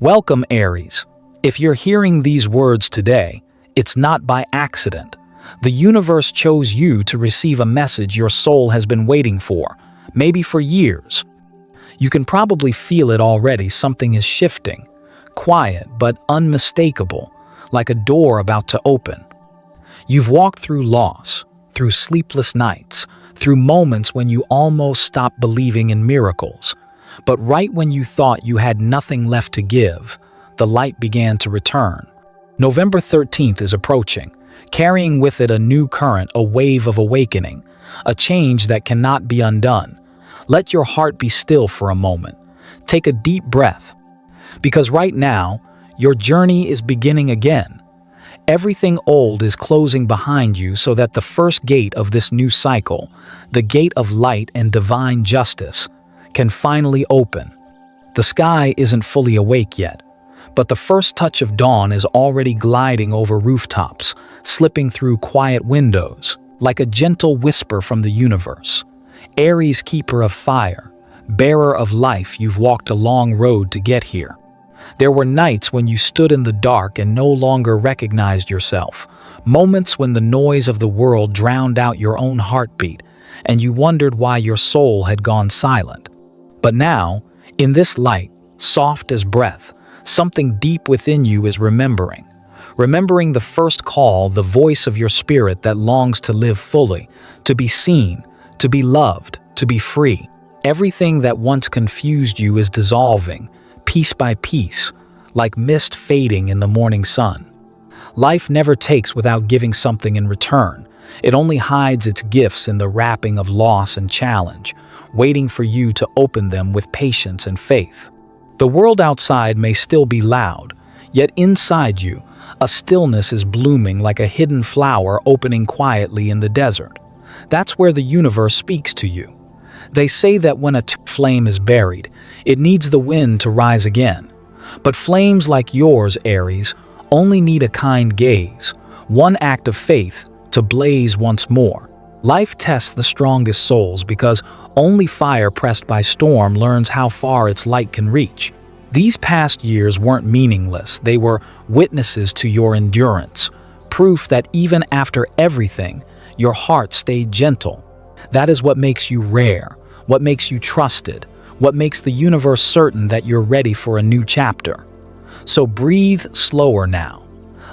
Welcome, Aries. If you're hearing these words today, it's not by accident. The universe chose you to receive a message your soul has been waiting for, maybe for years. You can probably feel it already. Something is shifting, quiet but unmistakable, like a door about to open. You've walked through loss, through sleepless nights, through moments when you almost stopped believing in miracles. But right when you thought you had nothing left to give, the light began to return. November 13th is approaching, carrying with it a new current, a wave of awakening, a change that cannot be undone. Let your heart be still for a moment. Take a deep breath. Because right now, your journey is beginning again. Everything old is closing behind you so that the first gate of this new cycle, the gate of light and divine justice, can finally open. The sky isn't fully awake yet, but the first touch of dawn is already gliding over rooftops, slipping through quiet windows, like a gentle whisper from the universe. Aries, keeper of fire, bearer of life, you've walked a long road to get here. There were nights when you stood in the dark and no longer recognized yourself, moments when the noise of the world drowned out your own heartbeat, and you wondered why your soul had gone silent. But now, in this light, soft as breath, something deep within you is remembering the first call, the voice of your spirit that longs to live fully, to be seen, to be loved, to be free. Everything that once confused you is dissolving, piece by piece, like mist fading in the morning sun. Life never takes without giving something in return. It only hides its gifts in the wrapping of loss and challenge, waiting for you to open them with patience and faith. The world outside may still be loud, yet inside you, a stillness is blooming like a hidden flower opening quietly in the desert. That's where the universe speaks to you. They say that when a flame is buried, it needs the wind to rise again. But flames like yours, Aries, only need a kind gaze, one act of faith, to blaze once more. Life tests the strongest souls because only fire pressed by storm learns how far its light can reach. These past years weren't meaningless. They were witnesses to your endurance, proof that even after everything, your heart stayed gentle. That is what makes you rare, what makes you trusted, what makes the universe certain that you're ready for a new chapter. So breathe slower now.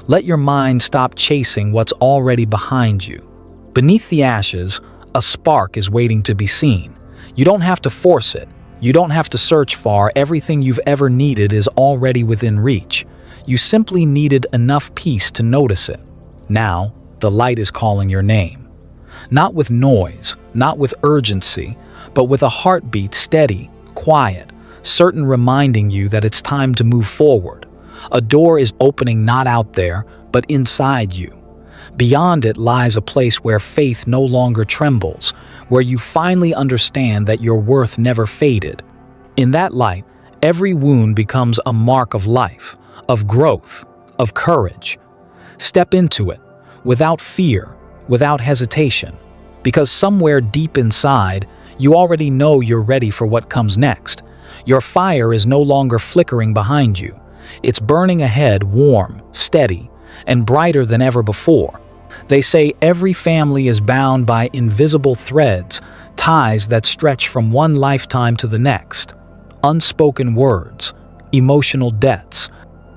Let your mind stop chasing what's already behind you. Beneath the ashes, a spark is waiting to be seen. You don't have to force it. You don't have to search far. Everything you've ever needed is already within reach. You simply needed enough peace to notice it. Now, the light is calling your name. Not with noise, not with urgency, but with a heartbeat steady, quiet, certain, reminding you that it's time to move forward. A door is opening, not out there, but inside you. Beyond it lies a place where faith no longer trembles, where you finally understand that your worth never faded. In that light, every wound becomes a mark of life, of growth, of courage. Step into it, without fear, without hesitation, because somewhere deep inside, you already know you're ready for what comes next. Your fire is no longer flickering behind you. It's burning ahead, warm, steady, and brighter than ever before. They say every family is bound by invisible threads, ties that stretch from one lifetime to the next. Unspoken words, emotional debts,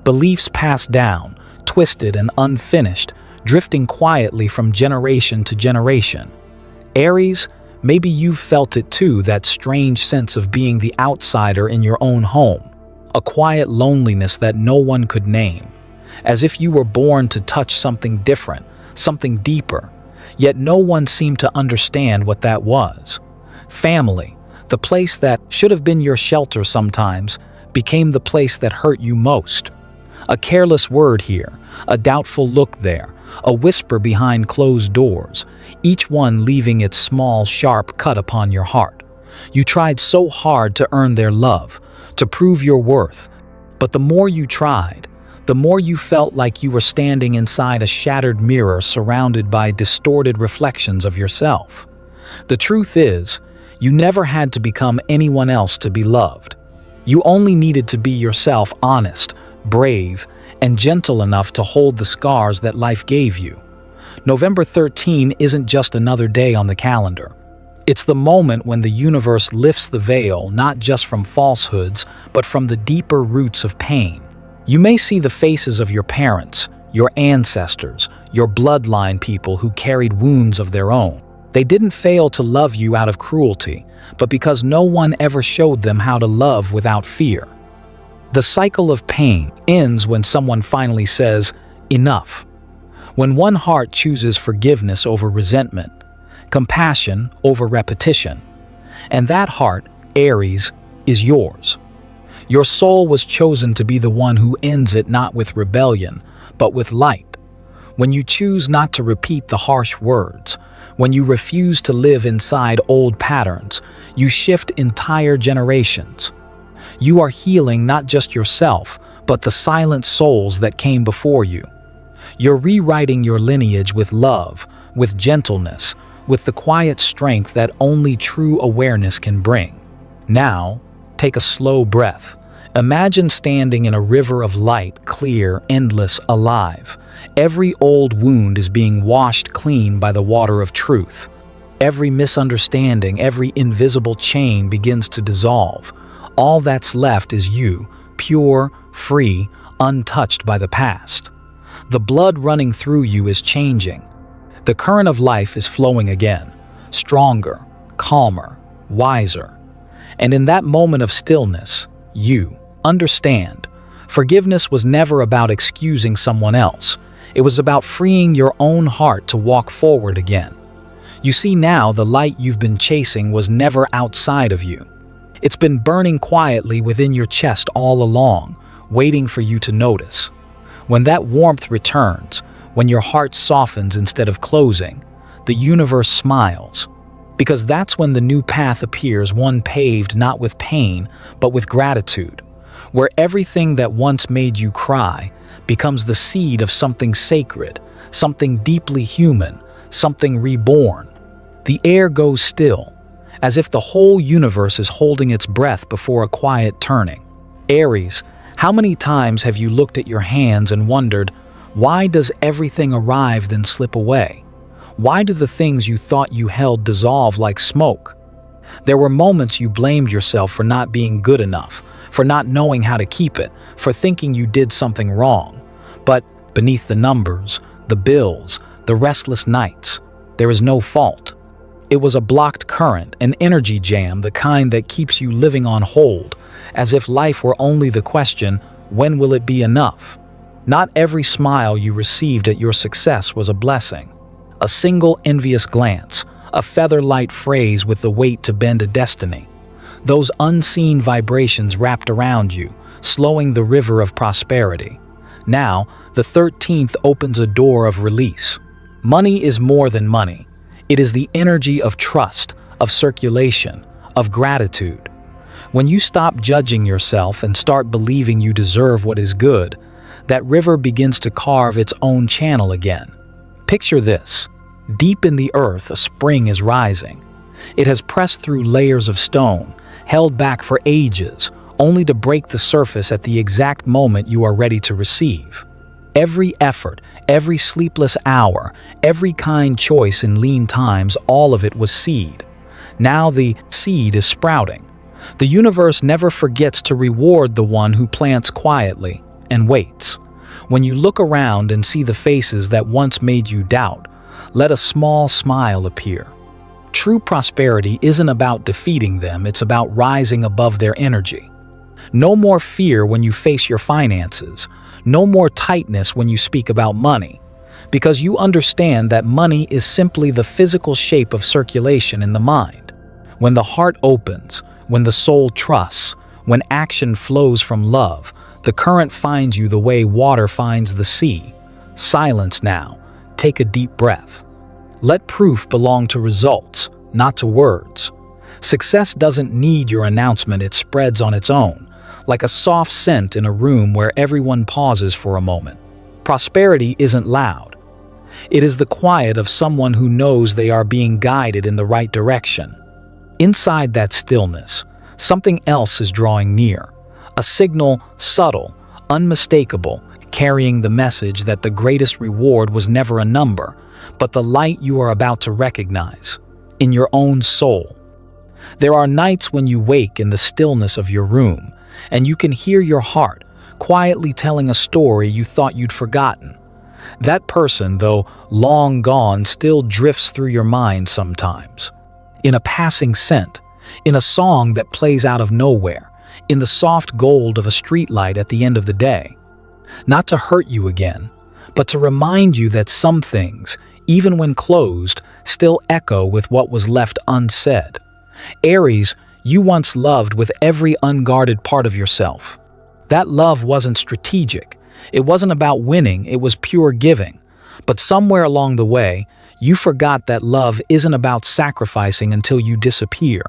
beliefs passed down, twisted and unfinished, drifting quietly from generation to generation. Aries, maybe you've felt it too, that strange sense of being the outsider in your own home. A quiet loneliness that no one could name, as if you were born to touch something different, something deeper, yet no one seemed to understand what that was. Family, the place that should have been your shelter sometimes, became the place that hurt you most. A careless word here, a doubtful look there, a whisper behind closed doors, each one leaving its small, sharp cut upon your heart. You tried so hard to earn their love, to prove your worth, but the more you tried, the more you felt like you were standing inside a shattered mirror surrounded by distorted reflections of yourself. The truth is, you never had to become anyone else to be loved. You only needed to be yourself, honest, brave, and gentle enough to hold the scars that life gave you. November 13 isn't just another day on the calendar. It's the moment when the universe lifts the veil, not just from falsehoods, but from the deeper roots of pain. You may see the faces of your parents, your ancestors, your bloodline people who carried wounds of their own. They didn't fail to love you out of cruelty, but because no one ever showed them how to love without fear. The cycle of pain ends when someone finally says, "Enough." When one heart chooses forgiveness over resentment, compassion over repetition, and that heart, Aries, is yours. Your soul was chosen to be the one who ends it not with rebellion, but with light. When you choose not to repeat the harsh words, when you refuse to live inside old patterns, you shift entire generations. You are healing not just yourself, but the silent souls that came before you. You're rewriting your lineage with love, with gentleness, with the quiet strength that only true awareness can bring. Now, take a slow breath. Imagine standing in a river of light, clear, endless, alive. Every old wound is being washed clean by the water of truth. Every misunderstanding, every invisible chain begins to dissolve. All that's left is you, pure, free, untouched by the past. The blood running through you is changing. The current of life is flowing again, stronger, calmer, wiser. And in that moment of stillness, you understand. Forgiveness was never about excusing someone else. It was about freeing your own heart to walk forward again. You see now the light you've been chasing was never outside of you. It's been burning quietly within your chest all along, waiting for you to notice. When that warmth returns, when your heart softens instead of closing, the universe smiles. Because that's when the new path appears, one paved not with pain, but with gratitude, where everything that once made you cry becomes the seed of something sacred, something deeply human, something reborn. The air goes still, as if the whole universe is holding its breath before a quiet turning. Aries, how many times have you looked at your hands and wondered, why does everything arrive then slip away? Why do the things you thought you held dissolve like smoke? There were moments you blamed yourself for not being good enough, for not knowing how to keep it, for thinking you did something wrong. But beneath the numbers, the bills, the restless nights, there is no fault. It was a blocked current, an energy jam, the kind that keeps you living on hold, as if life were only the question, when will it be enough? Not every smile you received at your success was a blessing. A single envious glance, a feather-light phrase with the weight to bend a destiny. Those unseen vibrations wrapped around you, slowing the river of prosperity. Now, the 13th opens a door of release. Money is more than money. It is the energy of trust, of circulation, of gratitude. When you stop judging yourself and start believing you deserve what is good, that river begins to carve its own channel again. Picture this. Deep in the earth, a spring is rising. It has pressed through layers of stone, held back for ages, only to break the surface at the exact moment you are ready to receive. Every effort, every sleepless hour, every kind choice in lean times, all of it was seed. Now the seed is sprouting. The universe never forgets to reward the one who plants quietly and waits. When you look around and see the faces that once made you doubt, let a small smile appear. True prosperity isn't about defeating them, it's about rising above their energy. No more fear when you face your finances. No more tightness when you speak about money, because you understand that money is simply the physical shape of circulation in the mind. When the heart opens, when the soul trusts, when action flows from love, the current finds you the way water finds the sea. Silence now. Take a deep breath. Let proof belong to results, not to words. Success doesn't need your announcement, it spreads on its own, like a soft scent in a room where everyone pauses for a moment. Prosperity isn't loud. It is the quiet of someone who knows they are being guided in the right direction. Inside that stillness, Something else is drawing near. A signal, subtle, unmistakable, carrying the message that the greatest reward was never a number, but the light you are about to recognize in your own soul. There are nights when you wake in the stillness of your room, and you can hear your heart quietly telling a story you thought you'd forgotten. That person, though long gone, still drifts through your mind sometimes. In a passing scent, in a song that plays out of nowhere, in the soft gold of a streetlight at the end of the day. Not to hurt you again, but to remind you that some things, even when closed, still echo with what was left unsaid. Aries, you once loved with every unguarded part of yourself. That love wasn't strategic. It wasn't about winning, it was pure giving. But somewhere along the way, you forgot that love isn't about sacrificing until you disappear.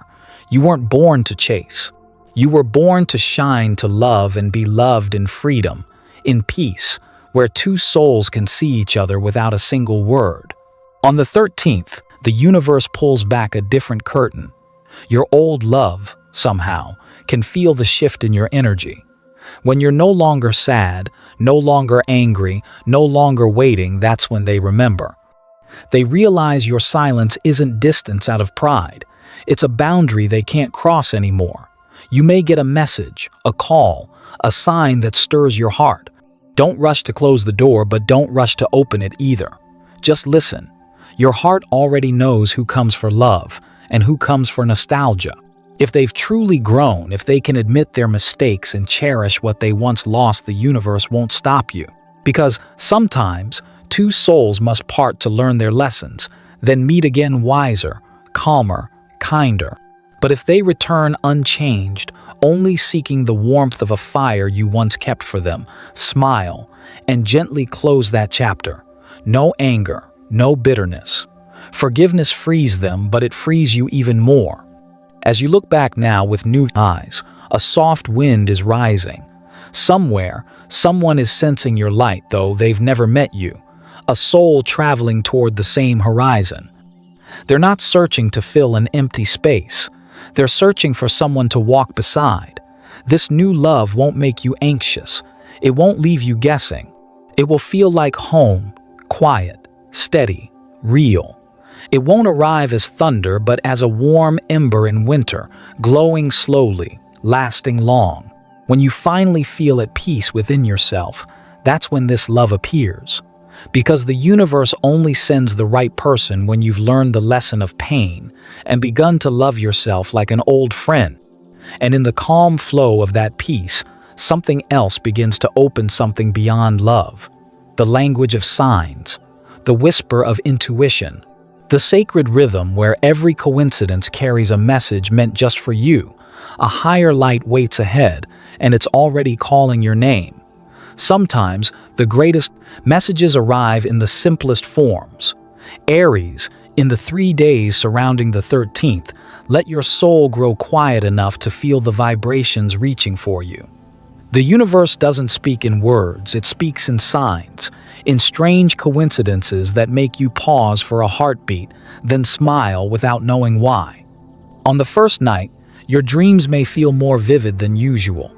You weren't born to chase. You were born to shine, to love and be loved in freedom, in peace, where two souls can see each other without a single word. On the 13th, the universe pulls back a different curtain. Your old love, somehow, can feel the shift in your energy. When you're no longer sad, no longer angry, no longer waiting, that's when they remember. They realize your silence isn't distance out of pride. It's a boundary they can't cross anymore. You may get a message, a call, a sign that stirs your heart. Don't rush to close the door, but don't rush to open it either. Just listen. Your heart already knows who comes for love and who comes for nostalgia. If they've truly grown, if they can admit their mistakes and cherish what they once lost, the universe won't stop you. Because sometimes, two souls must part to learn their lessons, then meet again wiser, calmer, kinder. But if they return unchanged, only seeking the warmth of a fire you once kept for them, smile and gently close that chapter. No anger, no bitterness. Forgiveness frees them, but it frees you even more. As you look back now with new eyes, a soft wind is rising. Somewhere, someone is sensing your light, though they've never met you. A soul traveling toward the same horizon. They're not searching to fill an empty space. They're searching for someone to walk beside. This new love won't make you anxious. It won't leave you guessing. It will feel like home, quiet, steady, real. It won't arrive as thunder, but as a warm ember in winter, glowing slowly, lasting long. When you finally feel at peace within yourself, that's when this love appears. Because the universe only sends the right person when you've learned the lesson of pain and begun to love yourself like an old friend. And in the calm flow of that peace, something else begins to open, something beyond love. The language of signs, the whisper of intuition, the sacred rhythm where every coincidence carries a message meant just for you. A higher light waits ahead, and it's already calling your name. Sometimes, the greatest messages arrive in the simplest forms. Aries, in the 3 days surrounding the 13th, let your soul grow quiet enough to feel the vibrations reaching for you. The universe doesn't speak in words, it speaks in signs, in strange coincidences that make you pause for a heartbeat, then smile without knowing why. On the first night, your dreams may feel more vivid than usual.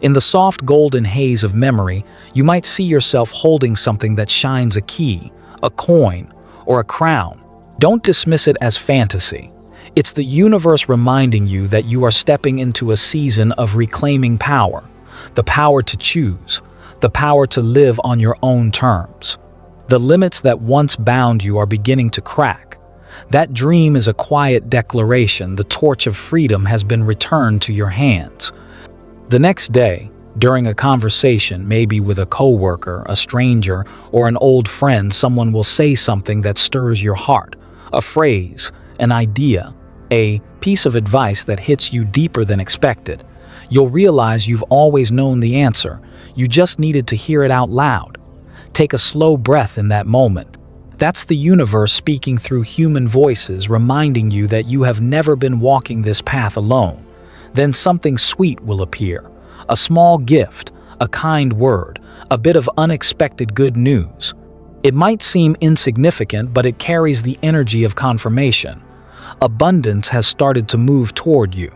In the soft golden haze of memory, you might see yourself holding something that shines: a key, a coin, or a crown. Don't dismiss it as fantasy. It's the universe reminding you that you are stepping into a season of reclaiming power. The power to choose, the power to live on your own terms. The limits that once bound you are beginning to crack. That dream is a quiet declaration: the torch of freedom has been returned to your hands. The next day, during a conversation, maybe with a coworker, a stranger, or an old friend, someone will say something that stirs your heart. A phrase, an idea, a piece of advice that hits you deeper than expected. You'll realize you've always known the answer. You just needed to hear it out loud. Take a slow breath in that moment. That's the universe speaking through human voices, reminding you that you have never been walking this path alone. Then something sweet will appear. A small gift, a kind word, a bit of unexpected good news. It might seem insignificant, but it carries the energy of confirmation. Abundance has started to move toward you.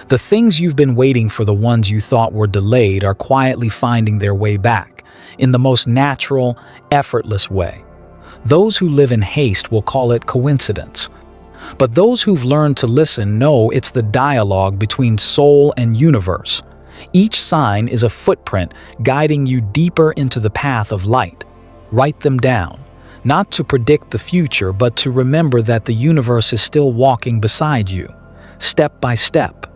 The things you've been waiting for, the ones you thought were delayed, are quietly finding their way back, in the most natural, effortless way. Those who live in haste will call it coincidence. But those who've learned to listen know it's the dialogue between soul and universe. Each sign is a footprint guiding you deeper into the path of light. Write them down, not to predict the future, but to remember that the universe is still walking beside you, step by step.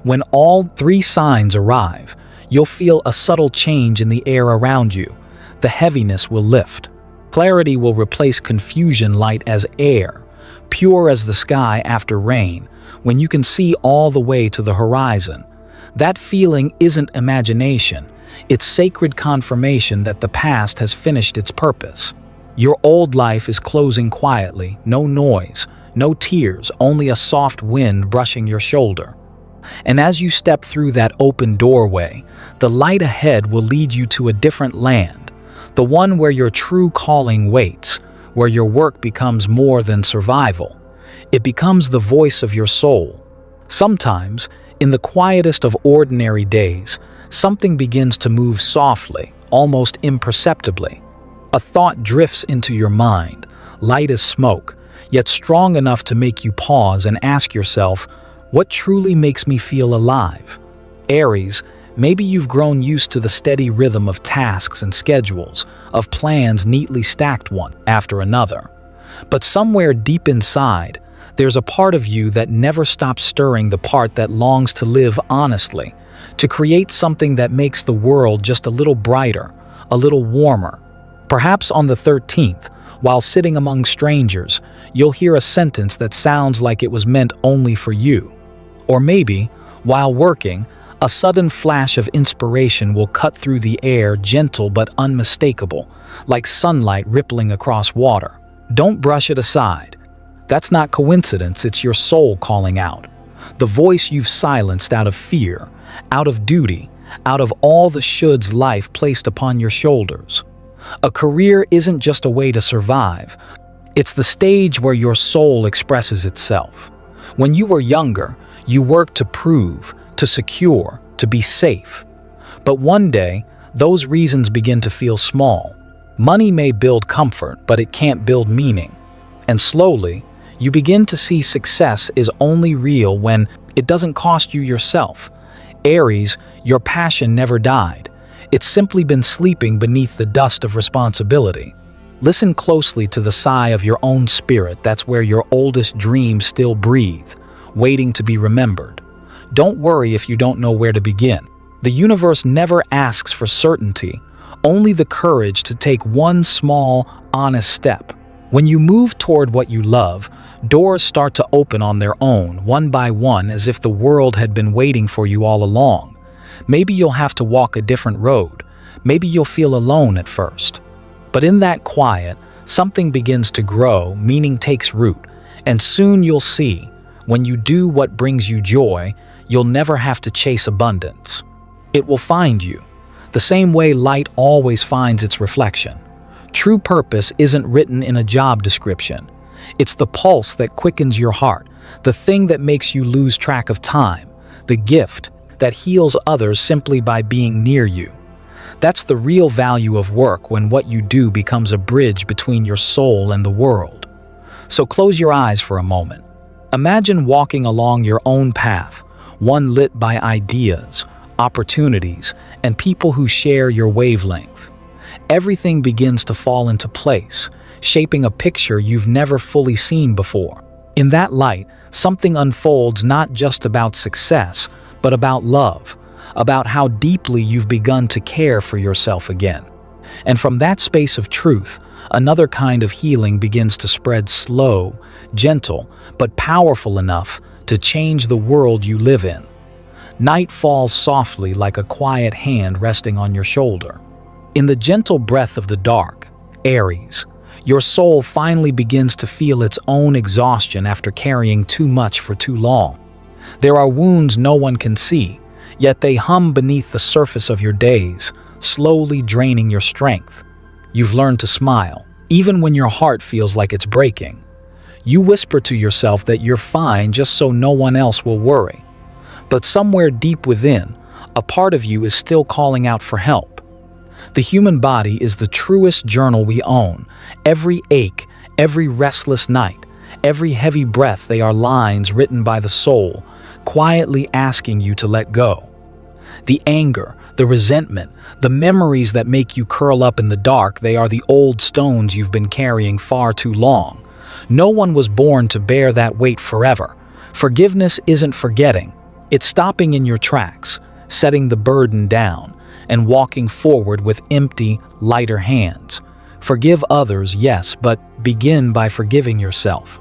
When all 3 signs arrive, you'll feel a subtle change in the air around you. The heaviness will lift. Clarity will replace confusion, light as air, pure as the sky after rain, when you can see all the way to the horizon. That feeling isn't imagination, it's sacred confirmation that the past has finished its purpose. Your old life is closing quietly, no noise, no tears, only a soft wind brushing your shoulder. And as you step through that open doorway, the light ahead will lead you to a different land, the one where your true calling waits, where your work becomes more than survival. It becomes the voice of your soul. Sometimes, in the quietest of ordinary days, something begins to move softly, almost imperceptibly. A thought drifts into your mind, light as smoke, yet strong enough to make you pause and ask yourself, what truly makes me feel alive? Aries, maybe you've grown used to the steady rhythm of tasks and schedules, of plans neatly stacked one after another. But somewhere deep inside, there's a part of you that never stops stirring, the part that longs to live honestly, to create something that makes the world just a little brighter, a little warmer. Perhaps on the 13th, while sitting among strangers, you'll hear a sentence that sounds like it was meant only for you. Or maybe, while working, a sudden flash of inspiration will cut through the air, gentle but unmistakable, like sunlight rippling across water. Don't brush it aside. That's not coincidence, it's your soul calling out. The voice you've silenced out of fear, out of duty, out of all the shoulds life placed upon your shoulders. A career isn't just a way to survive. It's the stage where your soul expresses itself. When you were younger, you worked to prove, to secure, to be safe. But one day, those reasons begin to feel small. Money may build comfort, but it can't build meaning. And slowly, you begin to see success is only real when it doesn't cost you yourself. Aries, your passion never died. It's simply been sleeping beneath the dust of responsibility. Listen closely to the sigh of your own spirit. That's where your oldest dreams still breathe, waiting to be remembered. Don't worry if you don't know where to begin. The universe never asks for certainty, only the courage to take one small, honest step. When you move toward what you love, doors start to open on their own, one by one, as if the world had been waiting for you all along. Maybe you'll have to walk a different road. Maybe you'll feel alone at first. But in that quiet, something begins to grow, meaning takes root, and soon you'll see, when you do what brings you joy, you'll never have to chase abundance. It will find you, the same way light always finds its reflection. True purpose isn't written in a job description. It's the pulse that quickens your heart, the thing that makes you lose track of time, the gift that heals others simply by being near you. That's the real value of work, when what you do becomes a bridge between your soul and the world. So close your eyes for a moment. Imagine walking along your own path, one lit by ideas, opportunities, and people who share your wavelength. Everything begins to fall into place, shaping a picture you've never fully seen before. In that light, something unfolds, not just about success, but about love, about how deeply you've begun to care for yourself again. And from that space of truth, another kind of healing begins to spread, slow, gentle, but powerful enough to change the world you live in. Night falls softly like a quiet hand resting on your shoulder. In the gentle breath of the dark, Aries, your soul finally begins to feel its own exhaustion after carrying too much for too long. There are wounds no one can see, yet they hum beneath the surface of your days, slowly draining your strength. You've learned to smile, even when your heart feels like it's breaking. You whisper to yourself that you're fine just so no one else will worry. But somewhere deep within, a part of you is still calling out for help. The human body is the truest journal we own. Every ache, every restless night, every heavy breath, they are lines written by the soul, quietly asking you to let go. The anger, the resentment, the memories that make you curl up in the dark, they are the old stones you've been carrying far too long. No one was born to bear that weight forever. Forgiveness isn't forgetting. It's stopping in your tracks, setting the burden down, and walking forward with empty, lighter hands. Forgive others, yes, but begin by forgiving yourself.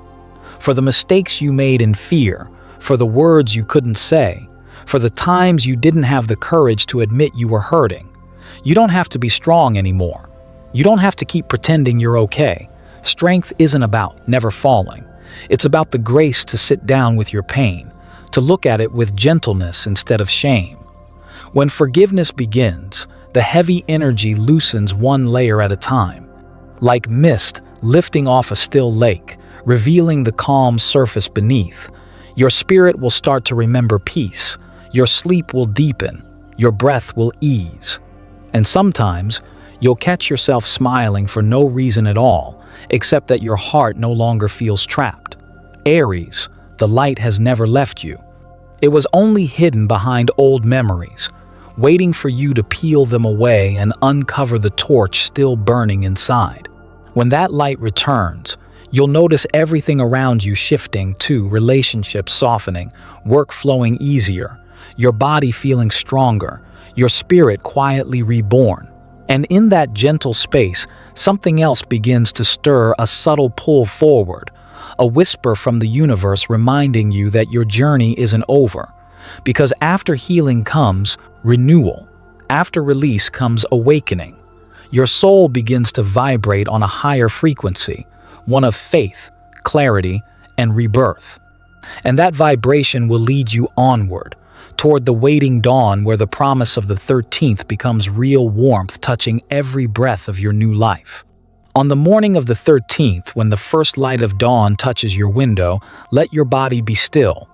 For the mistakes you made in fear, for the words you couldn't say, for the times you didn't have the courage to admit you were hurting. You don't have to be strong anymore. You don't have to keep pretending you're okay. Strength isn't about never falling. It's about the grace to sit down with your pain, to look at it with gentleness instead of shame. When forgiveness begins, the heavy energy loosens one layer at a time. Like mist lifting off a still lake, revealing the calm surface beneath. Your spirit will start to remember peace. Your sleep will deepen. Your breath will ease. And sometimes, you'll catch yourself smiling for no reason at all, except that your heart no longer feels trapped. Aries, the light has never left you. It was only hidden behind old memories, waiting for you to peel them away and uncover the torch still burning inside. When that light returns, you'll notice everything around you shifting too, relationships softening, work flowing easier, your body feeling stronger, your spirit quietly reborn. And in that gentle space, something else begins to stir, a subtle pull forward, a whisper from the universe reminding you that your journey isn't over. Because after healing comes renewal, after release comes awakening. Your soul begins to vibrate on a higher frequency, one of faith, clarity, and rebirth. And that vibration will lead you onward, toward the waiting dawn where the promise of the 13th becomes real warmth touching every breath of your new life. On the morning of the 13th, when the first light of dawn touches your window, let your body be still.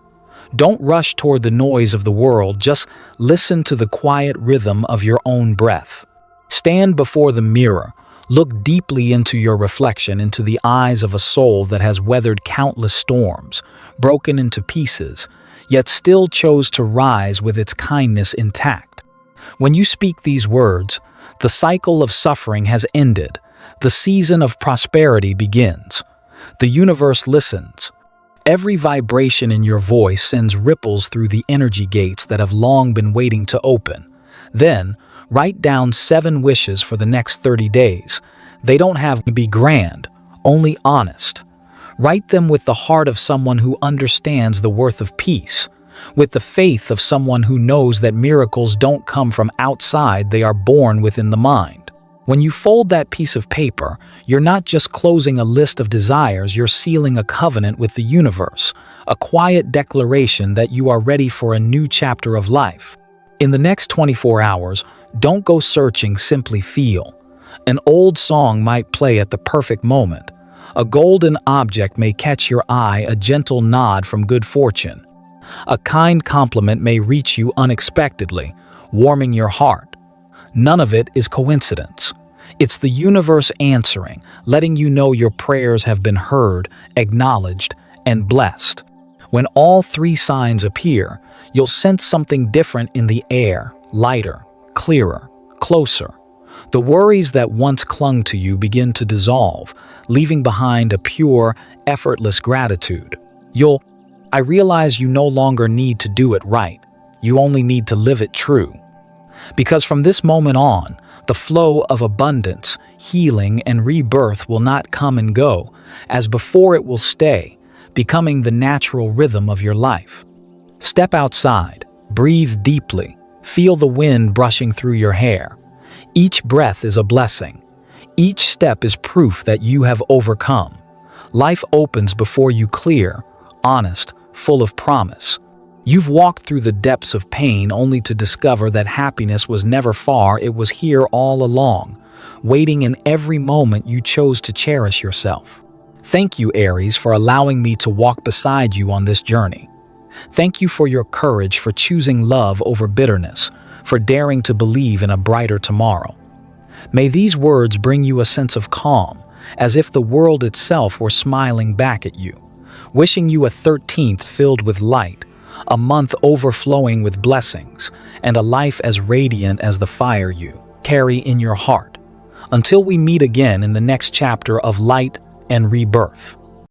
Don't rush toward the noise of the world, just listen to the quiet rhythm of your own breath. Stand before the mirror, look deeply into your reflection, into the eyes of a soul that has weathered countless storms, broken into pieces, yet still chose to rise with its kindness intact. When you speak these words, the cycle of suffering has ended. The season of prosperity begins. The universe listens. Every vibration in your voice sends ripples through the energy gates that have long been waiting to open. Then, write down 7 wishes for the next 30 days. They don't have to be grand, only honest. Write them with the heart of someone who understands the worth of peace, with the faith of someone who knows that miracles don't come from outside, they are born within the mind. When you fold that piece of paper, you're not just closing a list of desires, you're sealing a covenant with the universe, a quiet declaration that you are ready for a new chapter of life. In the next 24 hours, don't go searching, simply feel. An old song might play at the perfect moment. A golden object may catch your eye, a gentle nod from good fortune. A kind compliment may reach you unexpectedly, warming your heart. None of it is coincidence. It's the universe answering, letting you know your prayers have been heard, acknowledged, and blessed. When all 3 signs appear, you'll sense something different in the air, lighter, clearer, closer. The worries that once clung to you begin to dissolve, leaving behind a pure, effortless gratitude. I realize you no longer need to do it right. You only need to live it true. Because from this moment on, the flow of abundance, healing, and rebirth will not come and go. As before, it will stay, becoming the natural rhythm of your life. Step outside, breathe deeply, feel the wind brushing through your hair. Each breath is a blessing. Each step is proof that you have overcome. Life opens before you, clear, honest, full of promise. You've walked through the depths of pain only to discover that happiness was never far, it was here all along, waiting in every moment you chose to cherish yourself. Thank you, Aries, for allowing me to walk beside you on this journey. Thank you for your courage, for choosing love over bitterness, for daring to believe in a brighter tomorrow. May these words bring you a sense of calm, as if the world itself were smiling back at you, wishing you a 13th filled with light, a month overflowing with blessings, and a life as radiant as the fire you carry in your heart. Until we meet again in the next chapter of Light and Rebirth.